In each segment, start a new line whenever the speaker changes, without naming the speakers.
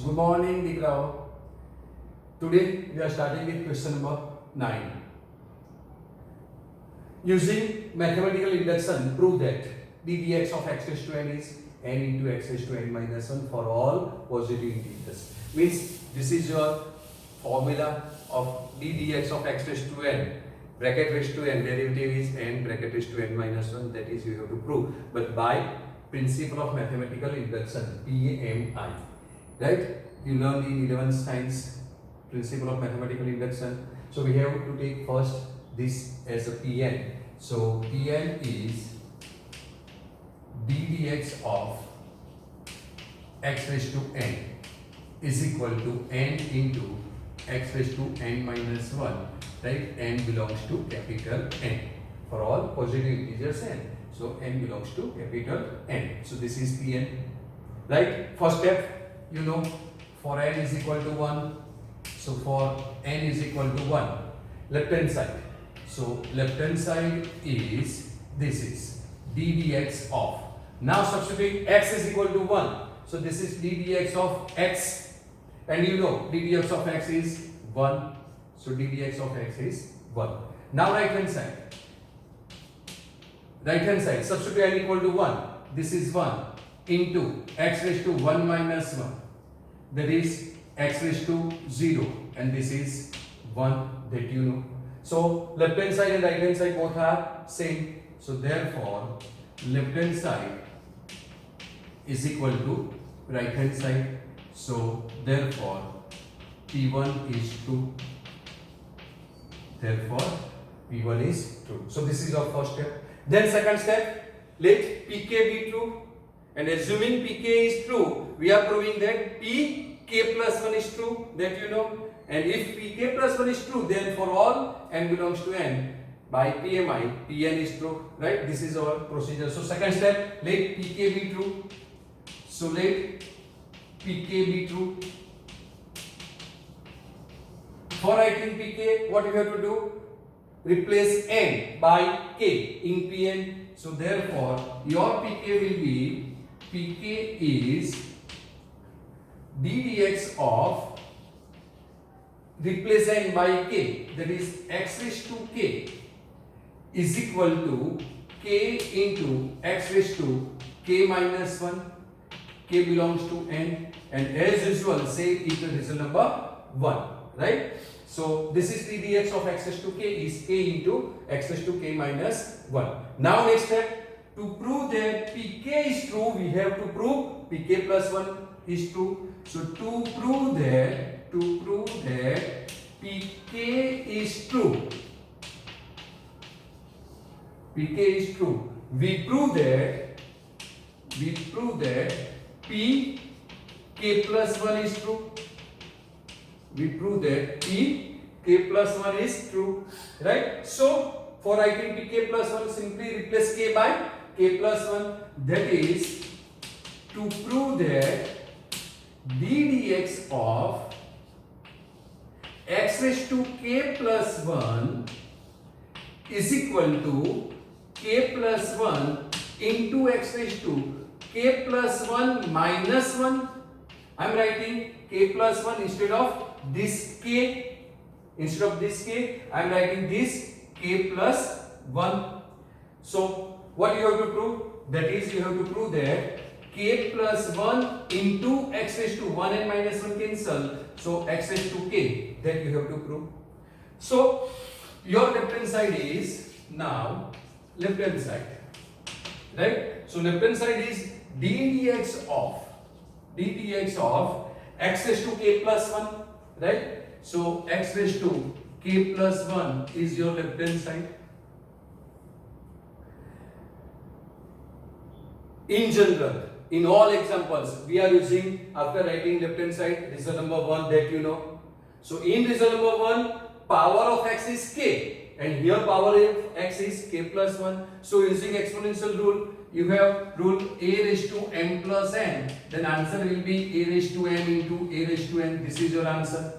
So good morning, Dikrao. Today we are starting with question number 9. Using mathematical induction, prove that d dx of x raised to n is n into x raised to n minus 1 for all positive integers. Means this is your formula of d dx of x raised to n. Bracket raised to n derivative is n bracket raised to n minus 1. That is you have to prove, but by principle of mathematical induction, PMI. Right? You learned in 11th science principle of mathematical induction. So we have to take first this as a Pn. So Pn is d dx of x raised to n is equal to n into x raised to n minus 1. Right? N belongs to capital N for all positive integers n. So n belongs to capital N. So this is Pn. Right? First step, you know, for n is equal to 1. So for n is equal to 1, left hand side. So left hand side is, this is d dx of. Now substituting x is equal to 1. So this is d dx of x. And you know d dx of x is 1. So d dx of x is 1. Now right hand side. Right hand side, substitute n equal to 1. This is 1 into x raised to 1 minus 1. That is x raised to 0, and this is 1, that you know. So left hand side and right hand side both are same. So therefore left hand side is equal to right hand side. So therefore P1 is true. Therefore P1 is true. So this is our first step. Then second step, let Pk be true. And assuming Pk is true, we are proving that Pk plus 1 is true, that you know. And if Pk plus 1 is true, then for all n belongs to n, by PMI, Pn is true. Right? This is our procedure. So second step, let Pk be true. So let Pk be true. For writing Pk, what you have to do? Replace n by k in Pn. So therefore, your Pk will be, Pk is d dx of, replace n by k, that is x raised to k is equal to k into x raised to k minus 1. K belongs to n, and as usual say it is result number 1. Right? So this is d dx of x raised to k is k into x raised to k minus 1. Now next step, to prove that Pk is true, we have to prove Pk plus 1 is true. So to prove that Pk is true, Pk is true, we prove that Pk plus 1 is true. We prove that Pk plus 1 is true. Right? So for writing Pk plus 1, simply replace k by k plus 1. That is to prove that d dx of x raised to k plus 1 is equal to k plus 1 into x raised to k plus 1 minus 1. I am writing k plus 1 instead of this k. Instead of this k, I am writing this k plus 1. So what you have to prove? That is, you have to prove that k plus 1 into x raised to 1 and minus 1 cancel. So x raised to k, that you have to prove. So your left hand side is now left hand side. Right? So left hand side is d dx of x raised to k plus 1. Right? So x raised to k plus 1 is your left hand side. In general, in all examples, we are using, after writing left hand side, result number 1, that you know. So in result number 1, power of x is k, and here power of x is k plus 1. So using exponential rule, you have rule a raised to m plus n, then answer will be a raised to m into a raised to n. This is your answer.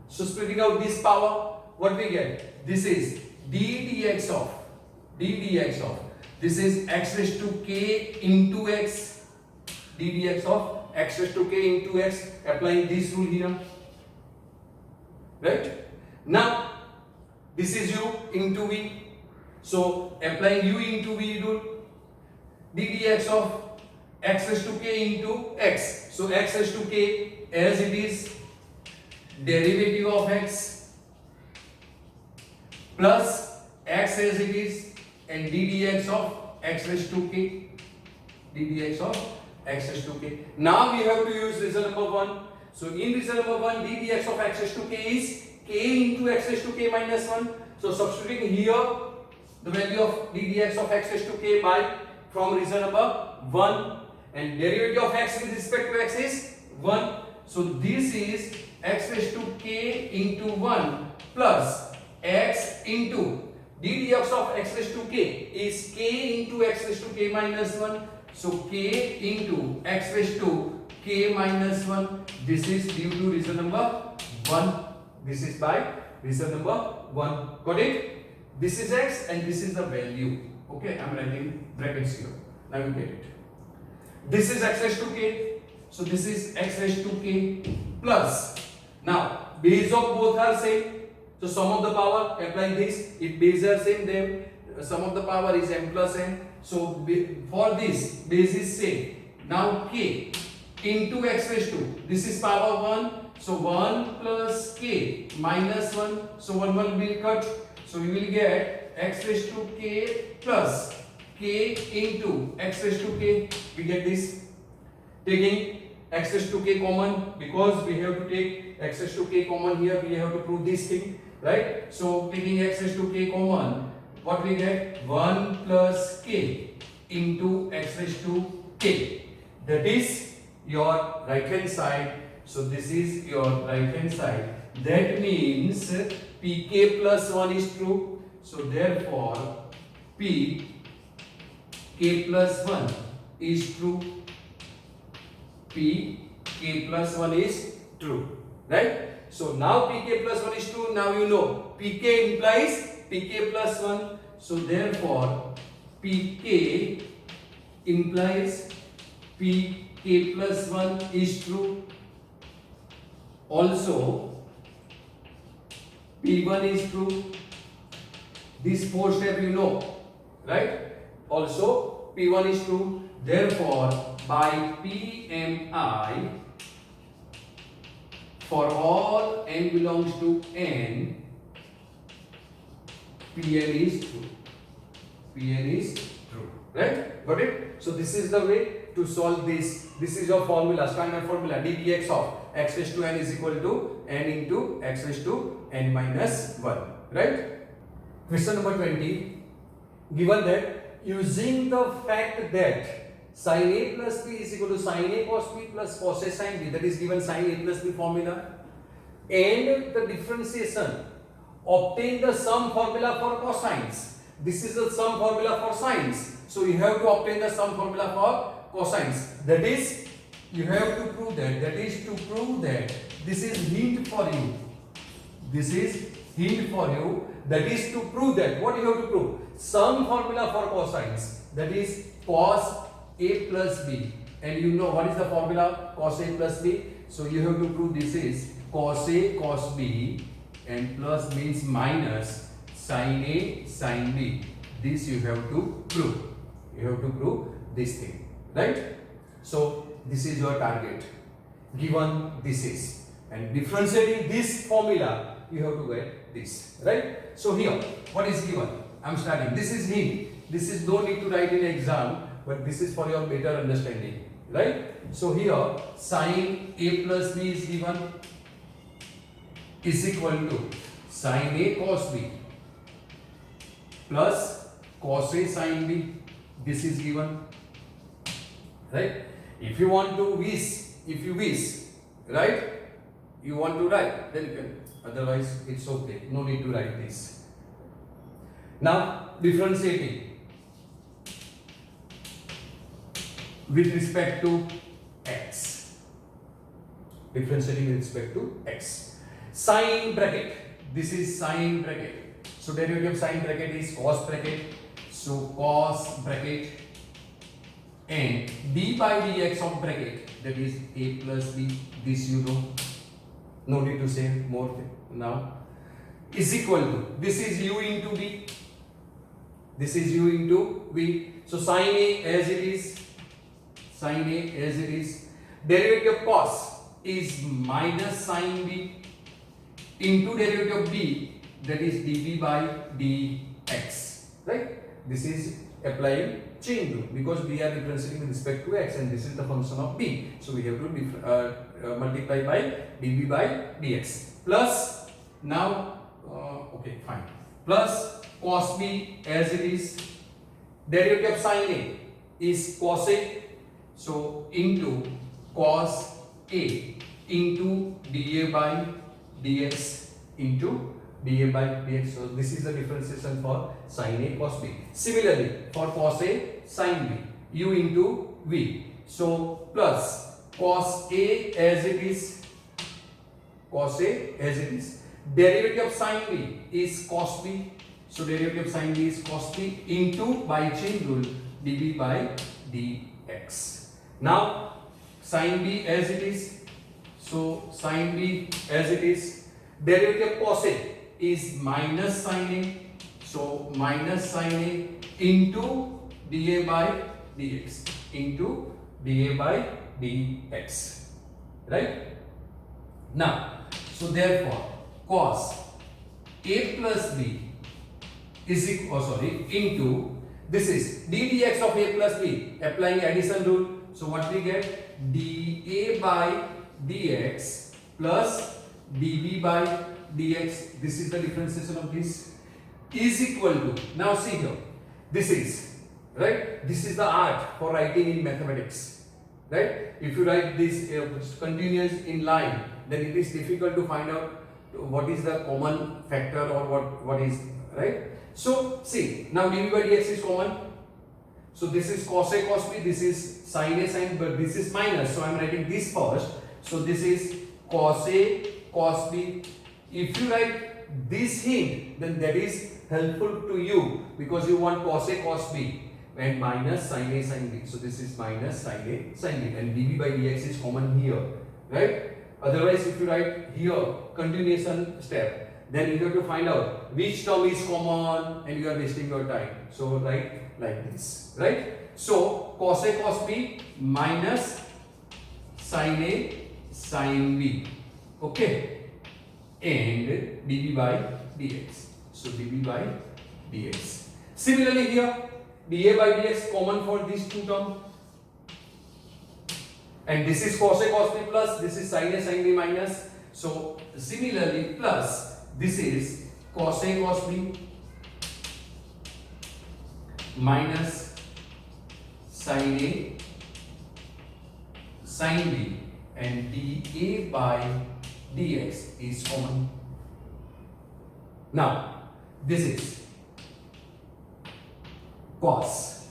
So splitting out this power, what we get? This is d dx of, this is x raised to k into x, d dx of x raised to k into x, applying this rule here, right? Now this is u into v, so applying u into v rule, ddx of x raised to k into x, so x raised to k as it is, derivative of x plus x as it is, and ddx of x raised to k, ddx of x raised to k. Now we have to use result number 1. So in result number 1, ddx of x raised to k is k into x raised to k minus 1. So substituting here the value of ddx of x raised to k by from result number 1, and derivative of x with respect to x is 1. So this is x raised to k into 1 plus x into ddx of x raised to k is k into x raised to k minus 1. So k into x raised to k minus 1. This is due to reason number 1. This is by reason number 1. Got it? This is x and this is the value. Okay, I am writing brackets here. Now you get it. This is x raised to k. So this is x raised to k plus. Now base of both are same. So sum of the power, apply this. If base are same, then sum of the power is m plus n. So for this base is same. Now k into x raised to, this is power 1. So 1 plus k minus 1. So 1 will cut. So we will get x raised to k plus k into x raised to k. We get this. Taking x raised to k common, because we have to take x raised to k common here, we have to prove this thing, right? So taking x raised to k common, what we get? 1 plus k into x raised to k. That is your right hand side. So this is your right hand side. That means pk plus 1 is true. So therefore p k plus 1 is true. P k plus 1 is true, right? So now pk plus 1 is true. Now you know pk implies pk plus 1. So therefore pk implies pk plus 1 is true. Also p1 is true. This 4 step you know, right? Also p1 is true. Therefore by PMI, for all n belongs to n, Pn is true. Pn is true, right? Got it? So this is the way to solve this. This is your formula, standard formula, ddx of x raised to n is equal to n into x raised to n minus 1, right? Question number 20, given that using the fact that sin a plus b is equal to sin a cos b plus cos a sin b, that is given sin a plus b formula, and the differentiation, obtain the sum formula for cosines. This is the sum formula for sines, so you have to obtain the sum formula for cosines. That is, you have to prove that. That is to prove that. This is hint for you. This is hint for you. That is to prove that. What you have to prove? Sum formula for cosines. That is cos a plus b, and you know what is the formula? Cos a plus b. So you have to prove this is cos a cos b, and plus means minus sin a sin b. This you have to prove. You have to prove this thing, right? So this is your target. Given this is, and differentiating this formula, you have to get this, right? So here, what is given? I am starting. This is hint. This is no need to write in exam, but this is for your better understanding, right? So here sin a plus b is given, is equal to sin a cos b plus cos a sin b. This is given, right? If you want to wish, right? You want to write, then you can. Otherwise, it's okay. No need to write this. Now differentiating with respect to x. Differentiating with respect to x. Sine bracket. This is sine bracket. So derivative of sine bracket is cos bracket. So cos bracket and d by dx of bracket, that is a plus b, this you know, no need to say more now, is equal to, this is u into v, this is u into v. So sin a as it is, sin a as it is, derivative of cos is minus sin b into derivative of b, that is dv by dx, right? This is applying chain rule because we are differentiating with respect to x and this is the function of b. So we have to multiply by dv by dx plus, now okay fine, plus cos b as it is, derivative of sin a is cos a, so into cos a into dA by dx into dA by dx. So this is the differentiation for sin a cos b. Similarly for cos a sin b, u into v. So plus cos a as it is, cos a as it is, derivative of sin b is cos b. So derivative of sin b is cos b into, by chain rule, dv by dx. Now sin b as it is, so sin b as it is, derivative of cos a is minus sin a, so minus sin a into dA by dx, into dA by dx, right? Now, so therefore cos a plus b is equal, into, this is d dx of a plus b, applying addition rule. So what we get, dA by dx plus dv by dx, this is the differentiation of this, is equal to, now see here, this is, right, this is the art for writing in mathematics, right? If you write this continuous in line, then it is difficult to find out what is the common factor or what is, right? So see, now dv by dx is common, so this is cos a cos b, this is sin a sin, but this is minus, so I am writing this first. So this is cos a cos b. If you write this hint, then that is helpful to you because you want cos a cos b and minus sin a sin b. So this is minus sin a sin b and dv by dx is common here, right? Otherwise if you write here continuation step, then you have to find out which term is common and you are wasting your time. So write like this, right? So cos a cos b minus sin a sin b, okay, and dv by dx. So dv by dx. Similarly here, dA by dx common for these two terms, and this is cos a cos b plus, this is sin a sin b minus. So similarly plus, this is cos a cos b minus sin a sin b, and dA by dx is common. Now this is cos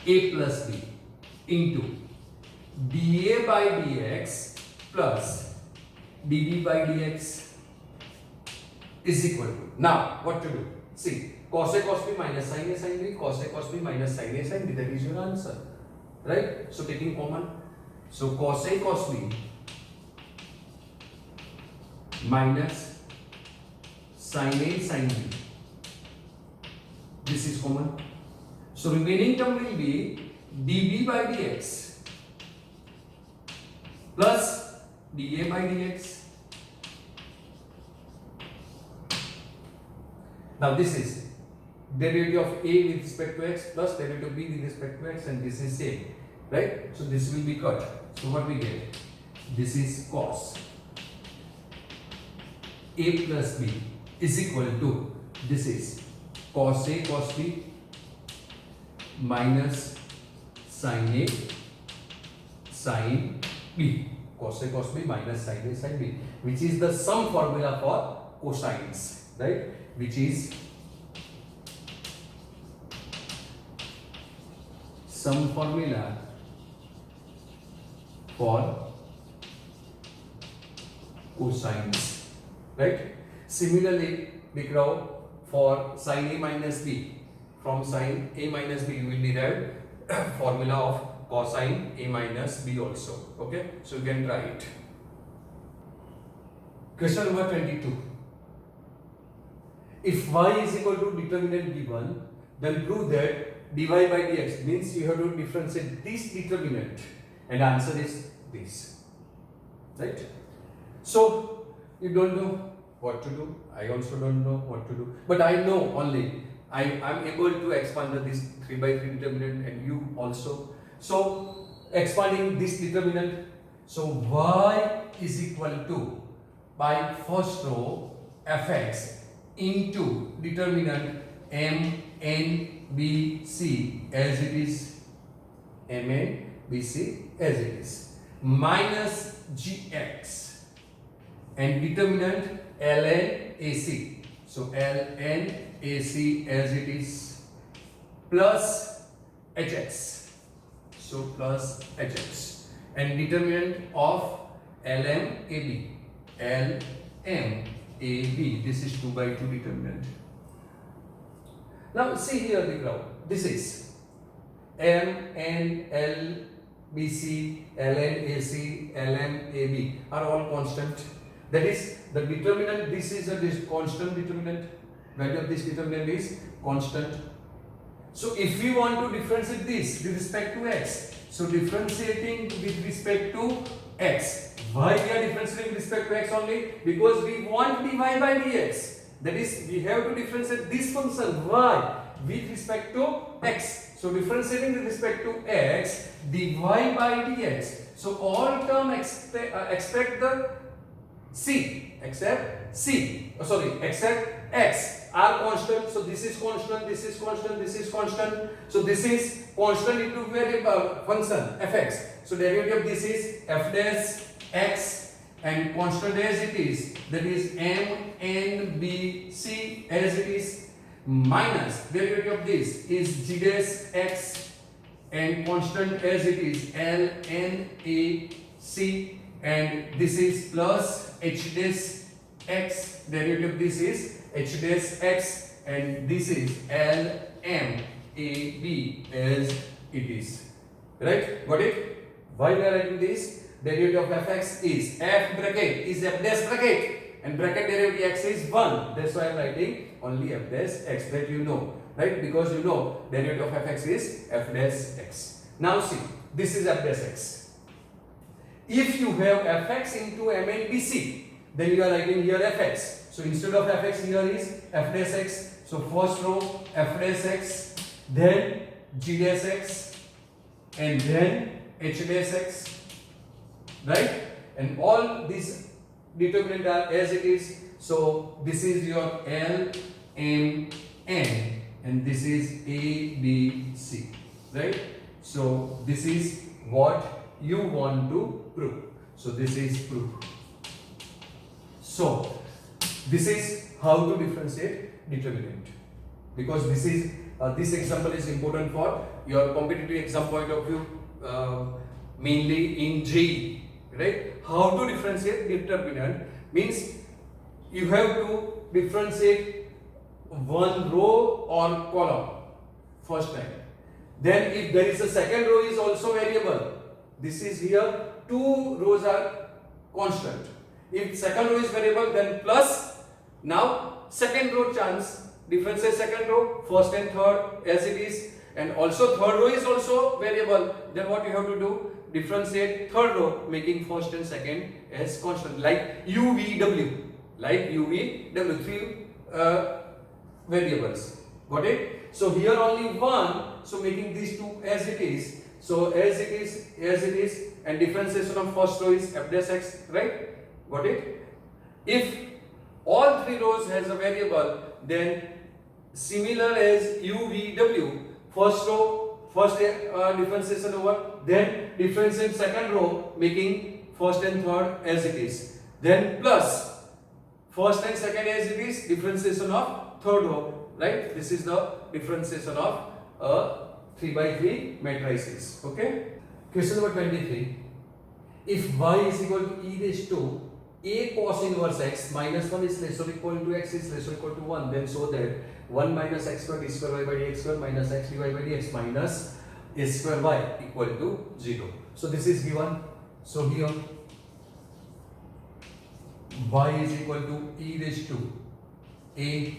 a plus b into dA by dx plus dv by dx is equal to, now what to do? See, cos a cos b minus sin a sin b, cos a cos b minus sin a sin b, that is your answer, right? So taking common, so cos a cos b minus sin a sin b, this is common. So remaining term will be dv by dx plus dA by dx. Now this is derivative of a with respect to x plus derivative of b with respect to x, and this is same, right? So this will be cut. So what we get? This is cos a plus b is equal to, this is cos a cos b minus sin a sin b, cos a cos b minus sin a sin b, which is the sum formula for cosines, right? Which is sum formula for cosines, right? Similarly, we draw for sin a minus b, from sin a minus b we will derive formula of cosine A minus B also. Okay, so you can try it. Question number 22. If y is equal to determinant given, then prove that dy by dx, means you have to differentiate this determinant, and answer is this, right? So you don't know what to do, I also don't know what to do, but I know only I am able to expand this 3 by 3 determinant, and you also. So expanding this determinant, so y is equal to, by first row, fx into determinant m n b c as it is, m n b c as it is, minus gx, and determinant ln ac, so ln ac as it is, plus hx, so plus hx, and determinant of lm ab, this is 2 by 2 determinant. Now see here the graph. This is m n l b c ln ac lm ab are all constant. That is the determinant. This is a constant determinant. Value of this determinant is constant. So if we want to differentiate this with respect to x, so differentiating with respect to x. Why we are differentiating with respect to x only? Because we want dy by dx. That is, we have to differentiate this function y with respect to x. So differentiating with respect to x, dy by dx. So all term expect the c, except x are constant. So this is constant, this is constant, this is constant. So this is constant into variable function fx. So derivative of this is f dash x, and constant as it is, that is m n b c as it is, minus derivative of this is g dash x, and constant as it is l n a c, and this is plus h dash x, derivative of this is h dash x, and this is l m a b as it is, right? Got it? Why we are writing this? Derivative of fx is f bracket is f dash bracket, and bracket derivative x is 1. That's why I am writing only f dash x, that you know, right? Because you know derivative of fx is f dash x. Now see, this is f dash x. If you have fx into m n b c, then you are writing here fx. So instead of fx, here is f dash x. So first row f dash x, then g dash x, and then h dash x, right? And all these determinant are as it is. So this is your L M N, and this is A B C, right? So this is what you want to prove. So this is proof. So this is how to differentiate determinant, because this is this example is important for your competitive exam point of view, mainly in JEE, right? How to differentiate determinant means you have to differentiate one row or column first time. Then if there is a second row is also variable, this is here, two rows are constant. If second row is variable, then plus, now second row chance, differentiate second row, first and third as it is, and also third row is also variable. Then what you have to do? Differentiate third row, making first and second as constant, like UVW, three variables. Got it? So here only one, so making these two as it is. So as it is, and differentiation of first row is f dash x, right? Got it? If all three rows has a variable, then similar as UVW, first row, first differentiation over, then differentiate second row, making first and third as it is. Then plus first and second as it is, differentiation of third row, right? This is the differentiation of a 3 by 3 matrices. Okay. Question number 23. If y is equal to e raised to a cos inverse x minus 1 is less or equal to x is less or equal to 1, then show that 1 minus x square d square y by dx square minus x dy by dx minus a square y equal to 0. So this is given. So here y is equal to e raised to a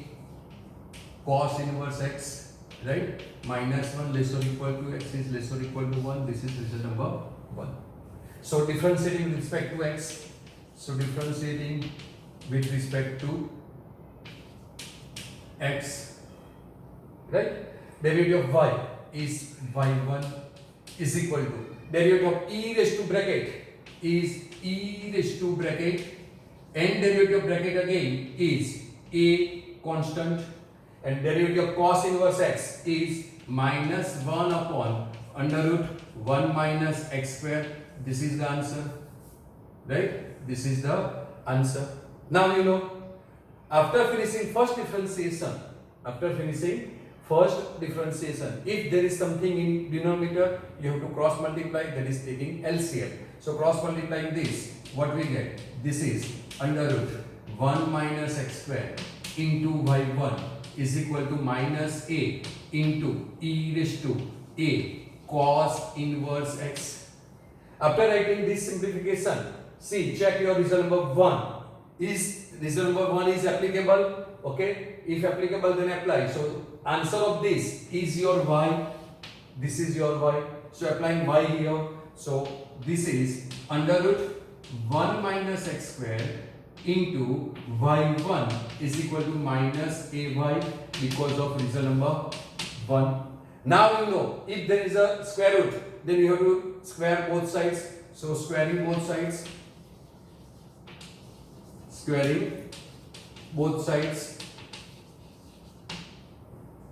cos inverse x, right? Minus 1 less or equal to x is less or equal to 1. This is result number 1. So differentiating with respect to x. So differentiating with respect to x, right? Derivative of y is y1 is equal to derivative of e raised to bracket is e raised to bracket, and derivative of bracket again is a constant, and derivative of cos inverse x is minus 1 upon under root 1 minus x square. This is the answer, right? This is the answer. Now you know, after finishing first differentiation, if there is something in denominator, you have to cross multiply, that is taking LCM. So cross multiplying this, what we get? This is under root 1 minus x square into y1 is equal to minus a into e raised to a cos inverse x. After writing this simplification, see, check your result number 1. Is result number 1 is applicable? Okay, if applicable then apply. So answer of this is your y, this is your y. So applying y here. So this is under root 1 minus x square into y1 is equal to minus ay because of result number 1. Now you know, if there is a square root, then you have to square both sides. So squaring both sides,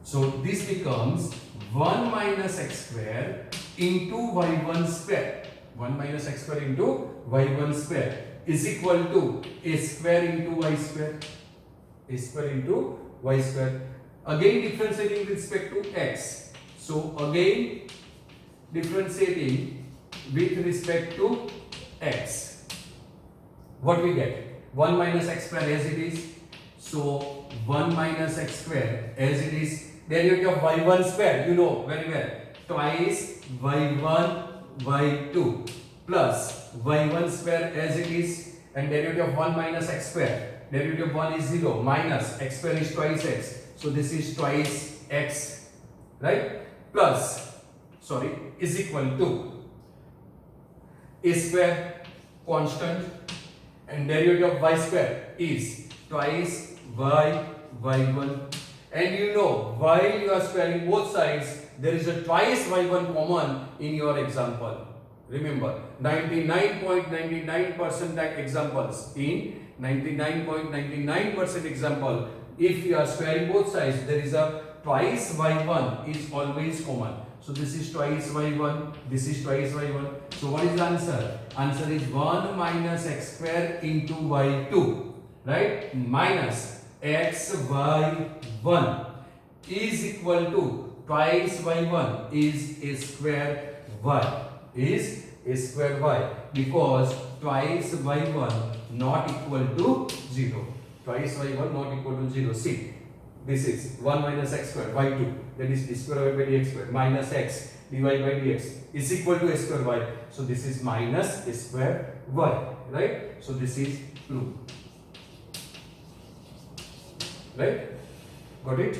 so this becomes 1 minus x square into y1 square. 1 minus x square into y1 square is equal to a square into y square. A square into y square. Again differentiating with respect to x. So again differentiating with respect to x. What we get? 1 minus x square as it is. So 1 minus x square as it is. Derivative of y1 square, you know very well. Twice y1 y2 plus y1 square as it is, and derivative of 1 minus x square. Derivative of 1 is 0 minus x square is twice x. So this is twice x, right? Plus, sorry, is equal to a square constant, and derivative of y square is twice y1, and you know while you are squaring both sides there is a twice y1 common in your example. Remember, 99.99% examples, in 99.99% example, if you are squaring both sides there is a twice y1 is always common. So this is twice y1, this is twice y1. So what is the answer? Answer is 1 minus x square into y2, right? Minus x y1 is equal to twice y1 is a square y, is a square y, because twice y1 not equal to 0. Twice y1 not equal to 0. See, this is 1 minus x square y2, that is d square y by dx square minus x dy by dx is equal to a square y. So this is minus a square y, right? So this is true, right? Got it?